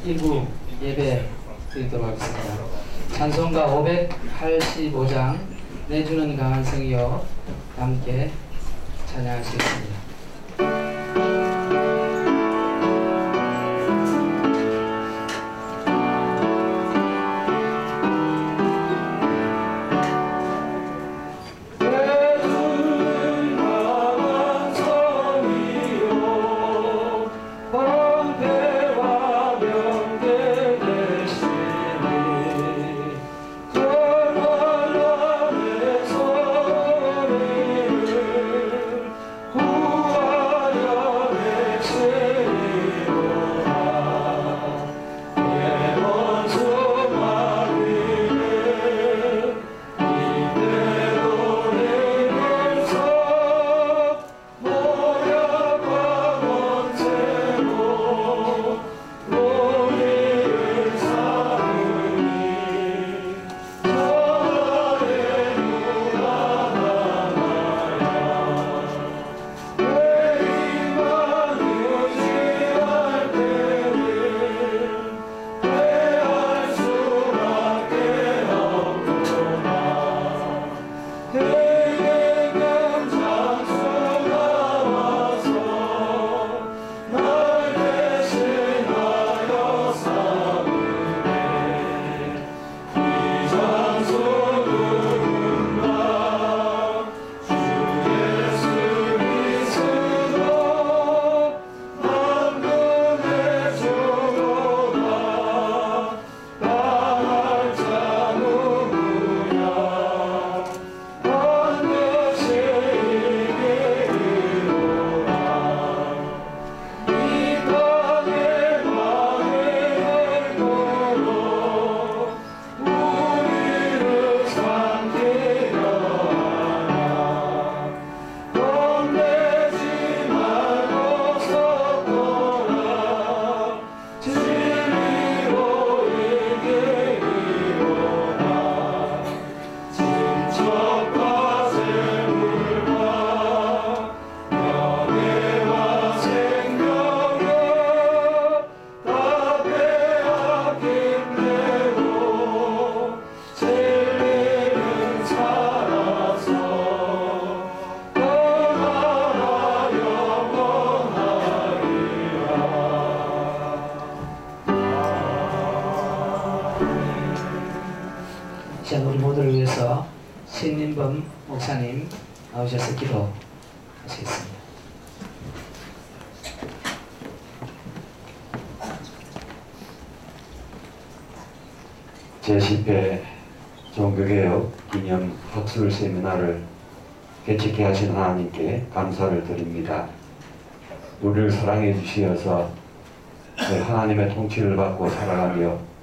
일부 예배 드리도록 하겠습니다. 찬송가 585장 내주는 강한 성이여 함께 찬양하시겠습니다. 우리 모두를 위해서 신인범 목사님 나오셔서 기도하시겠습니다. 제10회 종교개혁 기념 학술 세미나를 개최케 하신 하나님께 감사를 드립니다. 우리를 사랑해 주시어서 하나님의 통치를 받고 살아가며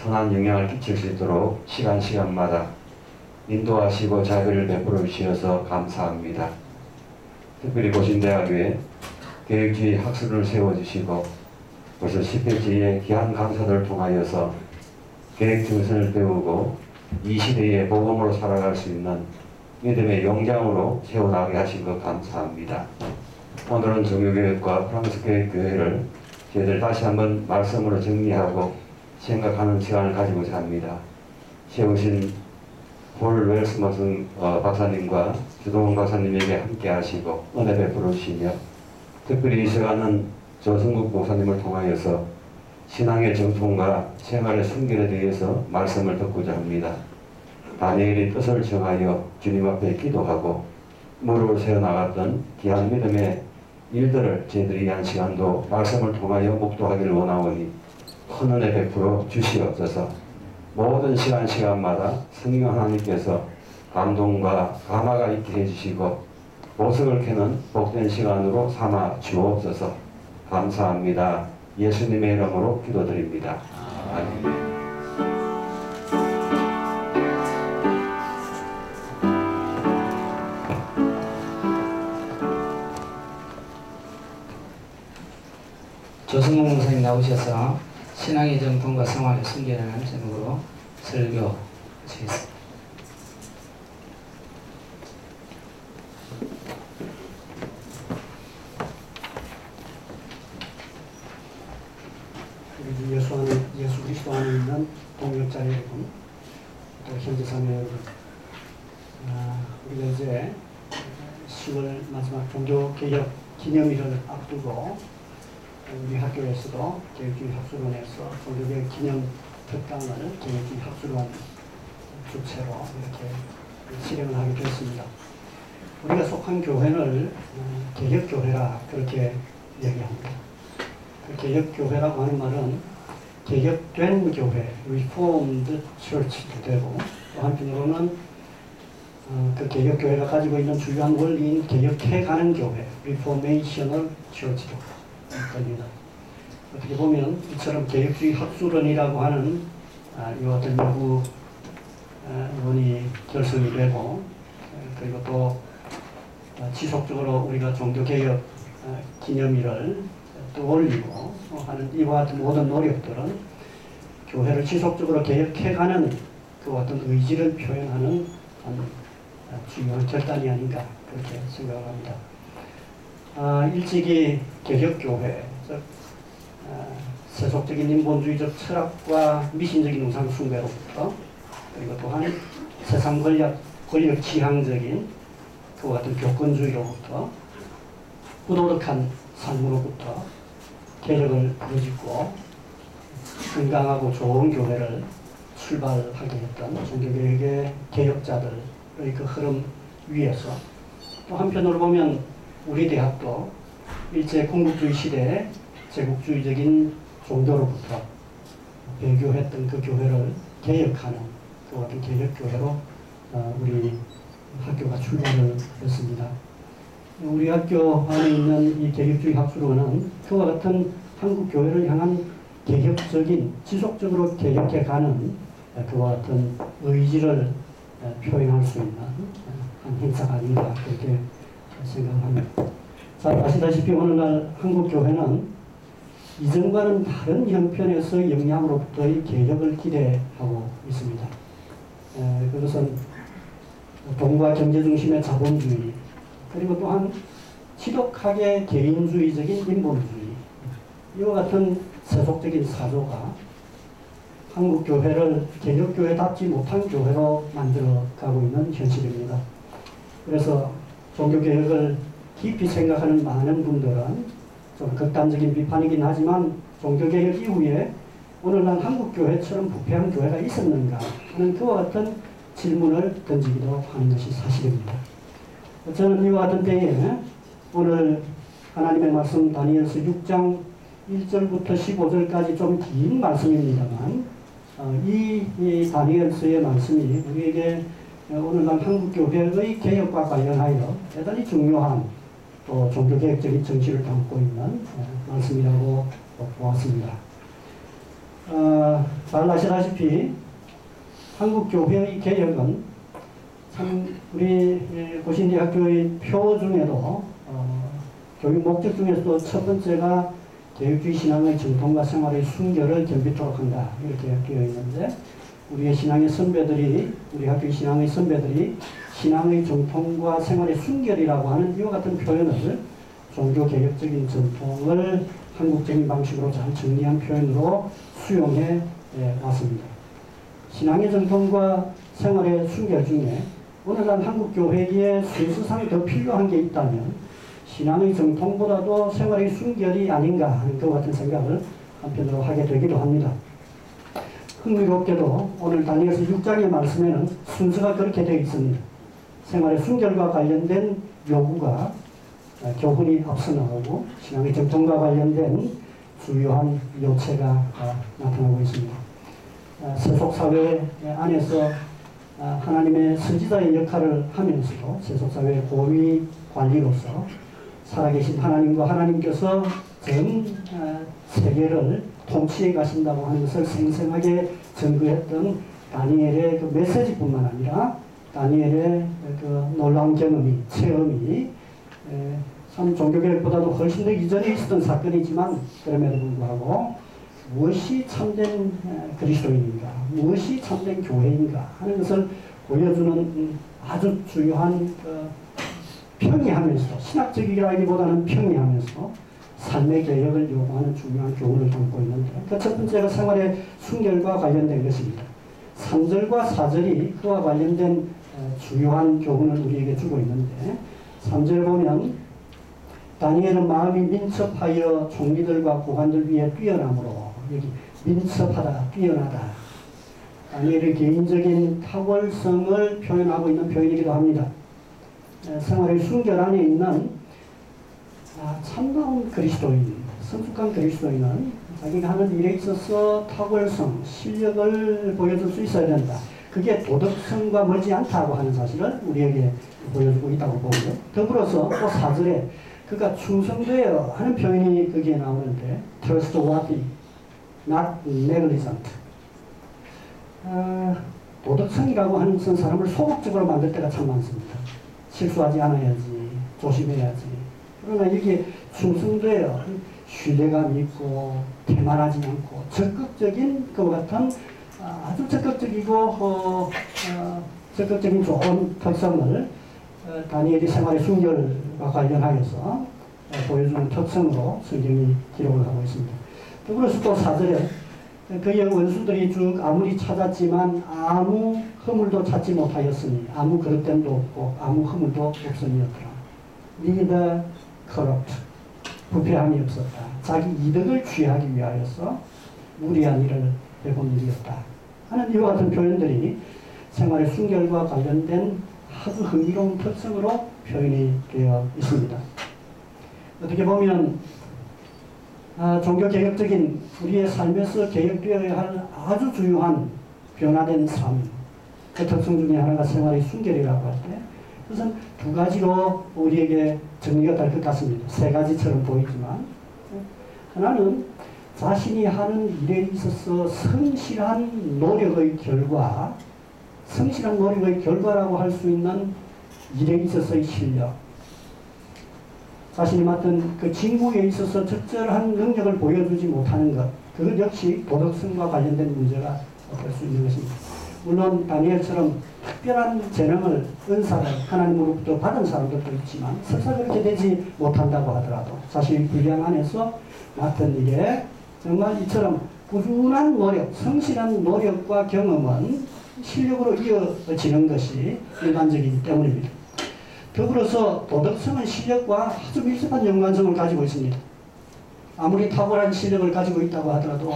선한 영향을 끼칠 수 있도록 시간마다 인도하시고 자비를 베풀어 주시어서 감사합니다. 특별히 고신대학교에 계획주의 학술을 세워주시고 벌써 10회째의 귀한 강사들을 통하여서 계획 정신을 배우고 이 시대의 복음으로 살아갈 수 있는 믿음의 용장으로 세워나가게 하신 것 감사합니다. 오늘은 종교교육과 프랑스교회를 저희들 다시 한번 말씀으로 정리하고 생각하는 시간을 가지고자 합니다. 세우신 폴 웰스머슨 박사님과 주동훈 박사님에게 함께 하시고 은혜 베풀어 주시며 특별히 이 시간은 조승국 목사님을 통하여서 신앙의 정통과 생활의 순결에 대해서 말씀을 듣고자 합니다. 다니엘이 뜻을 정하여 주님 앞에 기도하고 무릎을 세워나갔던 귀한 믿음의 일들을 저희들이 한 시간도 말씀을 통하여 묵도하기를 원하오니 큰 은혜 베풀어 주시옵소서. 모든 시간마다 성령 하나님께서 감동과 감화가 있게 해주시고 보석을 캐는 복된 시간으로 삼아 주옵소서. 감사합니다. 예수님의 이름으로 기도드립니다. 아멘. 조승국 목사님 나오셔서 신앙의 정통과 생활의 순결이라는 제목으로 설교하시겠습니다. 예수 10월 마지막 종교개혁 기념일을 앞두고 우리 학교에서도 개혁주의 학술원에서 종교개혁 기념 특강을 개혁주의 학술원 주체로 이렇게 실행을 하게 됐습니다. 우리가 속한 교회를 개혁교회라 그렇게 얘기합니다. 그 개혁교회라고 하는 말은 개혁된 교회, Reformed Church도 되고, 또 한편으로는 그 개혁교회가 가지고 있는 주요한 원리인 개혁해가는 교회, Reformational Church도 됩니다. 어떻게 보면 이처럼 개혁주의 학술원이라고 하는 이 어떤 연구원이 결성이 되고, 그리고 또 지속적으로 우리가 종교개혁 기념일을 또 올리고 하는 이와 같은 모든 노력들은 교회를 지속적으로 개혁해가는 그 어떤 의지를 표현하는 중요한 결단이 아닌가 그렇게 생각을 합니다. 일찍이 개혁교회, 즉 세속적인 인본주의적 철학과 미신적인 우상 숭배로부터, 그리고 또한 세상 권력 지향적인 그 같은 교권주의로부터, 부도덕한 삶으로부터 개혁을 부르짖고 건강하고 좋은 교회를 출발하게 했던 종교개혁의 개혁자들의 그 흐름 위에서, 또 한편으로 보면 우리 대학도 일제 군국주의 시대에 제국주의적인 종교로부터 배교했던 그 교회를 개혁하는 그 같은 개혁교회로 우리 학교가 출발을 했습니다. 우리 학교 안에 있는 이 개혁주의 학술원은 그와 같은 한국 교회를 향한 개혁적인, 지속적으로 개혁해가는 그와 같은 의지를 표현할 수 있는 한 행사가 아닌가 그렇게 생각합니다. 자, 아시다시피 오늘날 한국 교회는 이전과는 다른 형편에서 영향으로부터의 개혁을 기대하고 있습니다. 그것은 돈과 경제 중심의 자본주의, 그리고 또한 지독하게 개인주의적인 인본주의, 이와 같은 세속적인 사조가 한국 교회를 개혁교회답지 못한 교회로 만들어가고 있는 현실입니다. 그래서 종교개혁을 깊이 생각하는 많은 분들은 좀 극단적인 비판이긴 하지만, 종교개혁 이후에 오늘날 한국교회처럼 부패한 교회가 있었는가 하는 그와 같은 질문을 던지기도 하는 것이 사실입니다. 저는 이와 같은 때에 오늘 하나님의 말씀 다니엘서 6장 1절부터 15절까지 좀 긴 말씀입니다만, 이 다니엘서의 말씀이 우리에게 오늘날 한국교회의 개혁과 관련하여 대단히 중요한 또 종교개혁적인 정치를 담고 있는 말씀이라고 보았습니다. 잘 아시다시피 한국교회의 개혁은 참 우리 고신대학교의 표 중에도 교육 목적 중에서도 첫 번째가 개혁주의 신앙의 정통과 생활의 순결을 겸비토록 한다 이렇게 되어 있는데, 우리의 신앙의 선배들이, 우리 학교의 신앙의 선배들이 신앙의 정통과 생활의 순결이라고 하는 이와 같은 표현을 종교개혁적인 전통을 한국적인 방식으로 잘 정리한 표현으로 수용해 왔습니다. 신앙의 정통과 생활의 순결 중에 오늘날 한국교회에 순수상 더 필요한 게 있다면 신앙의 정통보다도 생활의 순결이 아닌가 하는 것 같은 생각을 한편으로 하게 되기도 합니다. 흥미롭게도 오늘 다니엘서 6장의 말씀에는 순서가 그렇게 되어 있습니다. 생활의 순결과 관련된 요구가 교훈이 앞서 나오고, 신앙의 정통과 관련된 주요한 요체가 나타나고 있습니다. 세속사회 안에서 하나님의 선지자의 역할을 하면서도 세속사회의 고위 관리로서 살아계신 하나님과 하나님께서 전 세계를 통치해 가신다고 하는 것을 생생하게 증거했던 다니엘의 그 메시지뿐만 아니라 다니엘의 그 놀라운 체험이 참 종교개혁보다도 훨씬 더 이전에 있었던 사건이지만, 그럼에도 불구하고 무엇이 참된 그리스도인인가, 무엇이 참된 교회인가 하는 것을 보여주는 아주 중요한 평이하면서, 신학적이라기보다는 평이하면서 삶의 개혁을 요구하는 중요한 교훈을 담고 있는데, 그 첫 번째가 생활의 순결과 관련된 것입니다. 3절과 4절이 그와 관련된 주요한 교훈을 우리에게 주고 있는데, 3절 보면 다니엘은 마음이 민첩하여 총리들과 고관들 위에 뛰어나므로, 여기 민첩하다, 뛰어나다, 다니엘의 개인적인 탁월성을 표현하고 있는 표현이기도 합니다. 생활의 순결 안에 있는 참다운 그리스도인, 성숙한 그리스도인은 자기가 하는 일에 있어서 탁월성, 실력을 보여줄 수 있어야 된다. 그게 도덕성과 멀지 않다고 하는 사실을 우리에게 보여주고 있다고 보고요. 더불어서 또 4절에 그가 충성되어 하는 표현이 거기에 나오는데 trustworthy, not negligent. 도덕성이라고 하는 것은 사람을 소극적으로 만들 때가 참 많습니다. 실수하지 않아야지, 조심해야지. 그러나 이게 충성되어 신뢰감 있고 태만하지 않고 적극적인 것 같은 아주 적극적이고 적극적인 좋은 특성을 다니엘이 생활의 순결과 관련하여서 보여주는 특성으로 성경이 기록을 하고 있습니다. 더불어서 또 4절에 그의 원수들이 쭉 아무리 찾았지만 아무 허물도 찾지 못하였으니, 아무 그릇됨도 없고 아무 허물도 없음이었더라. neither corrupt, 부패함이 없었다. 자기 이득을 취하기 위하여서 무리한 일을 해본 일이었다 하는 이와 같은 표현들이 생활의 순결과 관련된 아주 흥미로운 특성으로 표현이 되어 있습니다. 어떻게 보면 종교개혁적인 우리의 삶에서 개혁되어야 할 아주 중요한 변화된 삶, 그 특성 중에 하나가 생활의 순결이라고 할 때 그것은 두 가지로 우리에게 정리가 될 것 같습니다. 세 가지처럼 보이지만, 하나는 자신이 하는 일에 있어서 성실한 노력의 결과라고 할 수 있는 일에 있어서의 실력, 자신이 맡은 그 직무에 있어서 적절한 능력을 보여주지 못하는 것, 그것 역시 도덕성과 관련된 문제가 될 수 있는 것입니다. 물론 다니엘처럼 특별한 재능을, 은사를 하나님으로부터 받은 사람들도 있지만 설사 그렇게 되지 못한다고 하더라도 자신의 분량 안에서 맡은 일에 정말 이처럼 꾸준한 노력, 성실한 노력과 경험은 실력으로 이어지는 것이 일반적이기 때문입니다. 더불어서 도덕성은 실력과 아주 밀접한 연관성을 가지고 있습니다. 아무리 탁월한 실력을 가지고 있다고 하더라도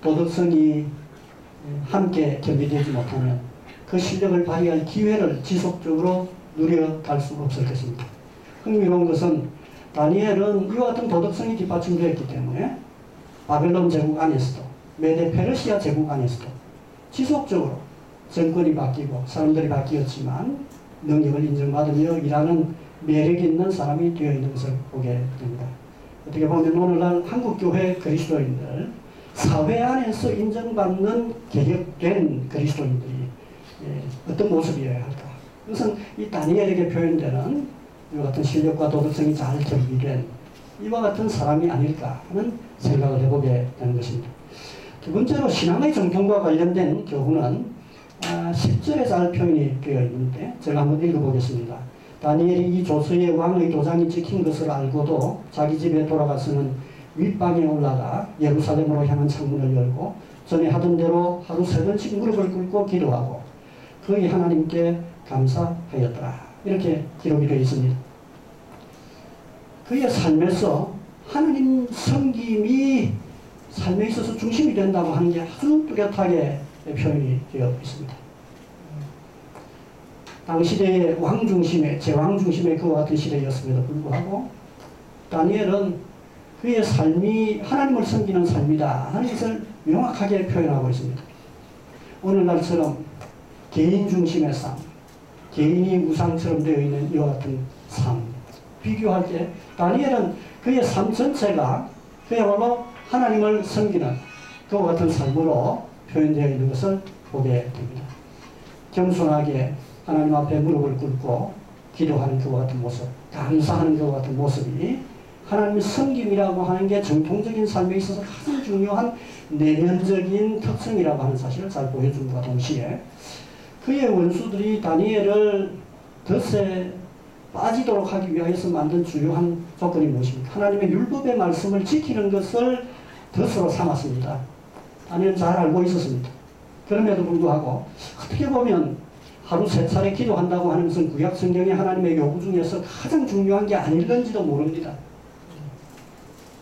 도덕성이 함께 겸비되지 못하면 그 실력을 발휘할 기회를 지속적으로 누려갈 수 없을 것입니다. 흥미로운 것은 다니엘은 이와 같은 도덕성이 뒷받침되었기 때문에 바벨론 제국 안에서도, 메데 페르시아 제국 안에서도 지속적으로 정권이 바뀌고 사람들이 바뀌었지만 능력을 인정받으며 일하는 매력 있는 사람이 되어 있는 것을 보게 됩니다. 어떻게 보면 오늘날 한국교회 그리스도인들, 사회 안에서 인정받는 개혁된 그리스도인들이 어떤 모습이어야 할까? 그것은 이 다니엘에게 표현되는 이와 같은 실력과 도덕성이 잘 겸비된 이와 같은 사람이 아닐까 하는 생각을 해보게 되는 것입니다. 두 번째로 신앙의 정통과 관련된 교훈은 10절에 잘 표현이 되어 있는데 제가 한번 읽어보겠습니다. 다니엘이 이 조서의 왕의 도장이 찍힌 것을 알고도 자기 집에 돌아가서는 윗방에 올라가 예루살렘으로 향한 창문을 열고 전에 하던 대로 하루 3번씩 무릎을 꿇고 기도하고 거기 하나님께 감사하였더라. 이렇게 기록이 되어 있습니다. 그의 삶에서 하나님 섬김이 삶에 있어서 중심이 된다고 하는 게 아주 뚜렷하게 표현이 되어 있습니다. 당시대의 왕중심의, 제왕중심의 그와 같은 시대였음에도 불구하고 다니엘은 그의 삶이 하나님을 섬기는 삶이다 하는 것을 명확하게 표현하고 있습니다. 오늘날처럼 개인 중심의 삶, 개인이 우상처럼 되어 있는 이와 같은 삶, 비교할 때 다니엘은 그의 삶 전체가 그야말로 하나님을 섬기는 그와 같은 삶으로 표현되어 있는 것을 보게 됩니다. 겸손하게 하나님 앞에 무릎을 꿇고 기도하는 그와 같은 모습, 감사하는 그와 같은 모습이 하나님의 섬김이라고 하는 게 정통적인 삶에 있어서 가장 중요한 내면적인 특성이라고 하는 사실을 잘 보여준과 동시에 그의 원수들이 다니엘을 덫에 빠지도록 하기 위해서 만든 주요한 조건이 무엇입니까? 하나님의 율법의 말씀을 지키는 것을 덫으로 삼았습니다. 다니엘은 잘 알고 있었습니다. 그럼에도 불구하고 어떻게 보면 하루 3차례 기도한다고 하는 것은 구약 성경의 하나님의 요구 중에서 가장 중요한 게 아닐런지도 모릅니다.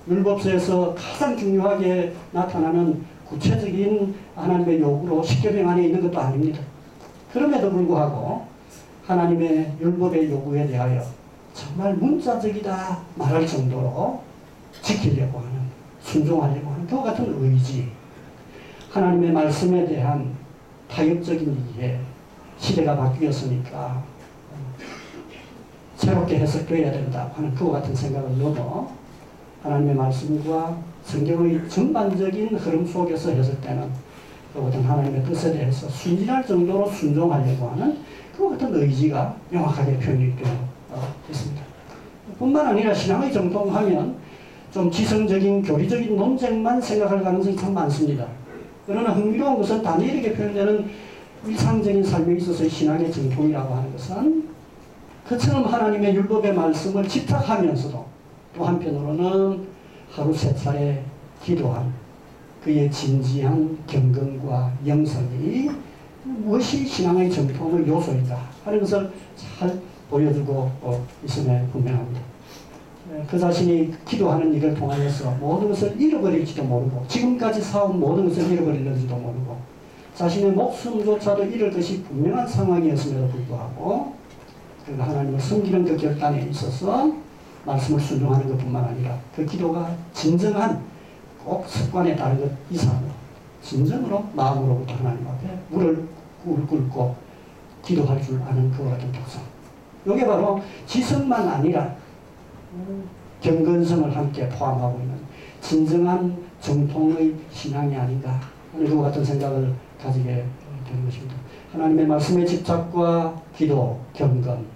율법서에서 가장 중요하게 나타나는 구체적인 하나님의 요구로 십계명 안에 있는 것도 아닙니다. 그럼에도 불구하고 하나님의 율법의 요구에 대하여 정말 문자적이다 말할 정도로 지키려고 하는, 순종하려고 하는 그와 같은 의지, 하나님의 말씀에 대한 타협적인 이해, 시대가 바뀌었으니까 새롭게 해석되어야 된다고 하는 그와 같은 생각을 넘어 하나님의 말씀과 성경의 전반적인 흐름 속에서 해석되는 그와 같은 하나님의 뜻에 대해서 순진할 정도로 순종하려고 하는 그와 같은 의지가 명확하게 표현이 되어 있습니다. 뿐만 아니라 신앙의 정통하면 좀 지성적인 교리적인 논쟁만 생각할 가능성이 참 많습니다. 그러나 흥미로운 것은 다니엘에게 표현되는 일상적인 삶에 있어서의 신앙의 정통이라고 하는 것은 그처럼 하나님의 율법의 말씀을 집착하면서도 또 한편으로는 하루 3차례 기도한 그의 진지한 경건과 영성이 무엇이 신앙의 정통의 요소이다 하는 것을 잘 보여주고 있음에 분명합니다. 그 자신이 기도하는 일을 통하여서 모든 것을 잃어버릴지도 모르고 지금까지 쌓은 모든 것을 잃어버릴지도 모르고 자신의 목숨조차도 잃을 것이 분명한 상황이었음에도 불구하고 그가 하나님을 섬기는 그 결단에 있어서 말씀을 순종하는 것뿐만 아니라 그 기도가 진정한 꼭 습관에 따른 것 이상으로 진정으로 마음으로부터 하나님 앞에 무릎을 꿇고 기도할 줄 아는 그와 같은 특성. 이게 바로 지성만 아니라 경건성을 함께 포함하고 있는 진정한 정통의 신앙이 아닌가 하는 그와 같은 생각을 가지게 되는 것입니다. 하나님의 말씀의 집착과 기도, 경건,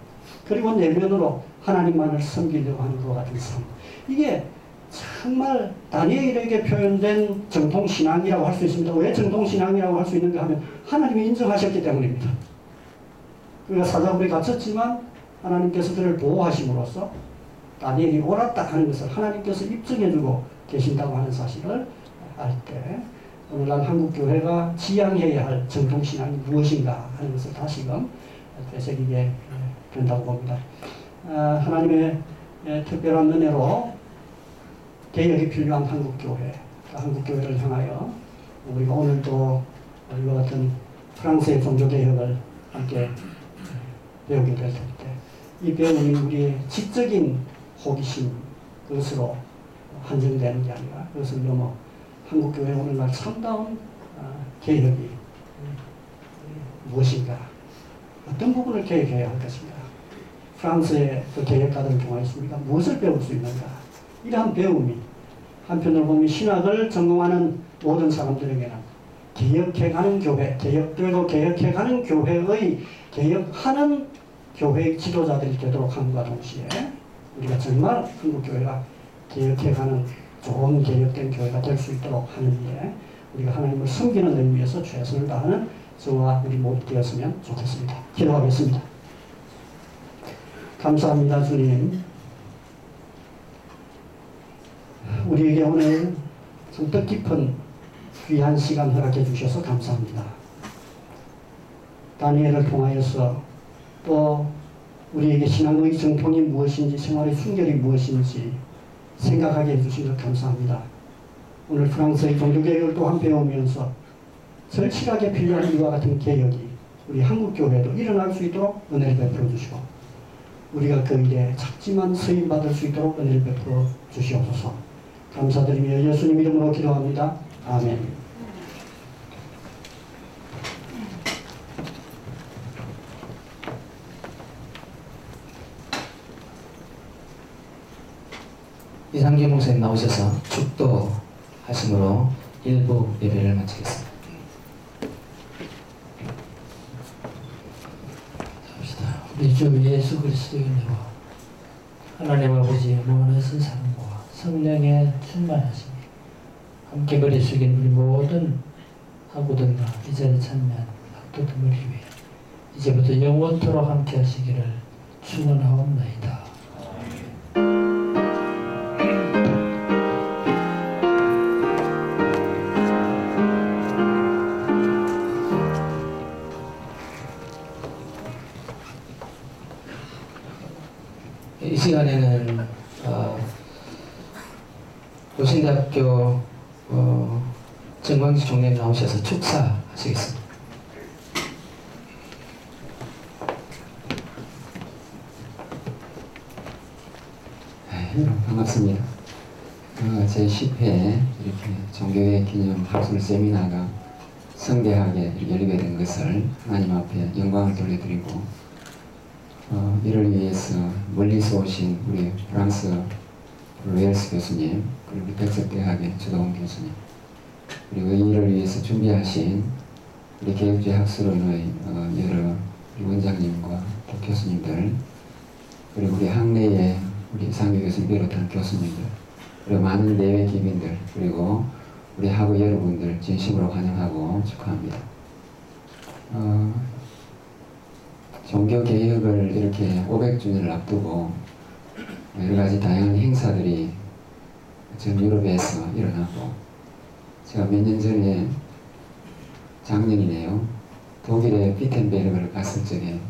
그리고 내면으로 하나님만을 섬기려고 하는 것 같은 삶. 이게 정말 다니엘에게 표현된 정통신앙이라고 할 수 있습니다. 왜 정통신앙이라고 할 수 있는가 하면 하나님이 인정하셨기 때문입니다. 그가 사자굴에 갇혔지만 하나님께서 그를 보호하심으로써 다니엘이 옳았다 하는 것을 하나님께서 입증해주고 계신다고 하는 사실을 알 때 오늘날 한국교회가 지향해야 할 정통신앙이 무엇인가 하는 것을 다시금 되새기게 된다고 봅니다. 하나님의 특별한 은혜로 개혁이 필요한 한국교회, 한국교회를 향하여 우리가 오늘도 이와 같은 프랑스의 종교개혁을 함께 배우게 될 텐데 이 배움이 우리의 지적인 호기심 그것으로 한정되는 게 아니라 그것을 넘어 한국교회 오늘날 참다운 개혁이 무엇인가, 어떤 부분을 개혁해야 할 것인가, 프랑스의 그 개혁가들을 통해서 우리가 무엇을 배울 수 있는가, 이러한 배움이 한편으로 보면 신학을 전공하는 모든 사람들에게는 개혁해가는 교회, 개혁되고 개혁해가는 교회의 개혁하는 교회의 지도자들이 되도록 함과 동시에 우리가 정말 한국교회가 개혁해가는 좋은 개혁된 교회가 될 수 있도록 하는 일에 우리가 하나님을 섬기는 의미에서 최선을 다하는 저와 우리 모두 되었으면 좋겠습니다. 기도하겠습니다. 감사합니다, 주님. 우리에게 오늘 좀 뜻깊은 귀한 시간 허락해 주셔서 감사합니다. 다니엘을 통하여서 또 우리에게 신앙의 정통이 무엇인지, 생활의 순결이 무엇인지 생각하게 해주신 것 감사합니다. 오늘 프랑스의 종교개혁을 또한 배우면서 절실하게 필요한 이와 같은 개혁이 우리 한국교회도 일어날 수 있도록 은혜를 베풀어 주시고 우리가 그 일에 작지만 쓰임받을 수 있도록 은혜를 베풀어 주시옵소서. 감사드리며 예수님 이름으로 기도합니다. 아멘. 이상규 목사님 나오셔서 축도하심으로 일부 예배를 마치겠습니다. 우리 주 예수 그리스도의 은혜와 하나님 아버지의 무한하신 사랑과 성령의 충만하심이 함께 머리 숙인 우리 모든 하고들과 이 자리에 참여한 학도들을 위해 이제부터 영원토록 함께 하시기를 축원하옵나이다. 이번에는 고신대학교 정광지 총장님 나오셔서 축사하시겠습니다. 여러분 반갑습니다. 제10회 이렇게 종교의 기념 학술 세미나가 성대하게 열리게 된 것을 하나님 앞에 영광을 돌려드리고 이를 위해서 멀리서 오신 우리 프랑스 로열스 교수님, 그리고 우리 백석대학의 주동훈 교수님, 그리고 이를 위해서 준비하신 우리 개혁주의 학술원의 여러 원장님과 또 교수님들, 그리고 우리 학내의 우리 상규 교수님 비롯한 교수님들, 그리고 많은 내외 기빈들, 그리고 우리 학우 여러분들 진심으로 환영하고 축하합니다. 종교개혁을 이렇게 500주년을 앞두고 여러가지 다양한 행사들이 전 유럽에서 일어나고, 제가 몇 년 전에, 작년이네요, 독일의 비텐베르그를 갔을 적에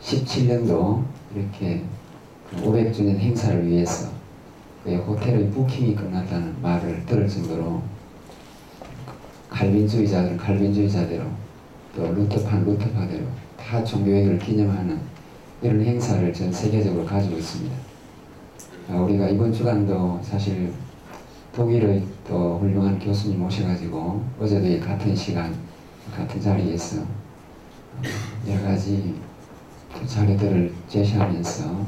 17년도 이렇게 500주년 행사를 위해서 그 호텔의 부킹이 끝났다는 말을 들을 정도로 칼빈주의자들은 칼빈주의자대로, 또 루터파는 루터파대로 다 종교개혁을 기념하는 이런 행사를 전 세계적으로 가지고 있습니다. 우리가 이번 주간도 사실 독일의 또 훌륭한 교수님 모셔가지고 어제도 이 같은 시간 같은 자리에서 여러 가지 자료들을 제시하면서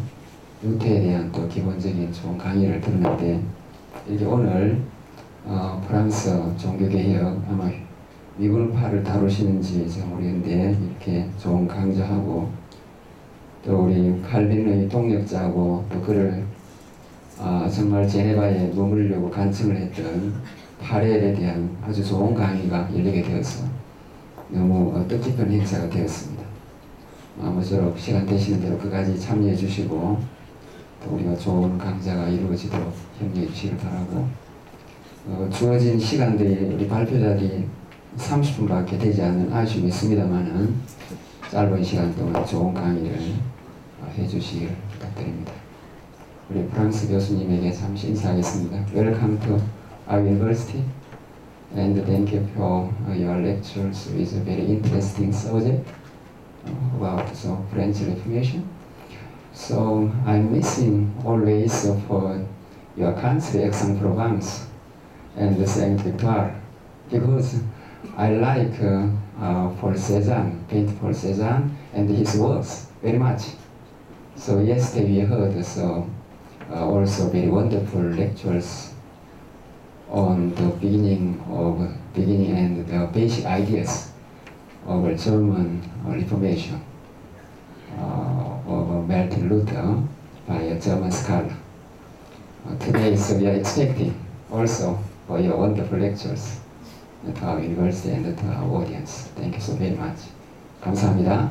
루터에 대한 또 기본적인 좋은 강의를 들었는데, 이게 오늘 프랑스 종교개혁, 아마 미굴파를 다루시는지 잘 모르겠는데 이렇게 좋은 강좌하고, 또 우리 칼빈의 동력자고 또 그를 정말 제네바에 머무르려고 간청을 했던 파렐에 대한 아주 좋은 강의가 열리게 되어서 너무 뜻깊은 행사가 되었습니다. 아무쪼록 시간 되시는 대로 끝까지 참여해 주시고, 또 우리가 좋은 강좌가 이루어지도록 협력해 주시길 바라고, 주어진 시간들이 우리 발표자들이 30분밖에 되지 않는 아쉬움이 있습니다만은 짧은 시간 동안 좋은 강의를 해주시길 부탁드립니다. 우리 프랑스 교수님에게 잠시 인사하겠습니다. Welcome to our university and thank you for your lectures with a very interesting subject about the French Reformation. So I'm missing always for your country, Aix-en-Provence and Saint-Victoire, because I like Paul Cézanne, painter Paul Cézanne and his works very much. So yesterday we heard also very wonderful lectures on the beginning and the basic ideas of German Reformation of Martin Luther by a German scholar. Today, so we are expecting also for your wonderful lectures to our university and to our audience. Thank you so very much. 감사합니다.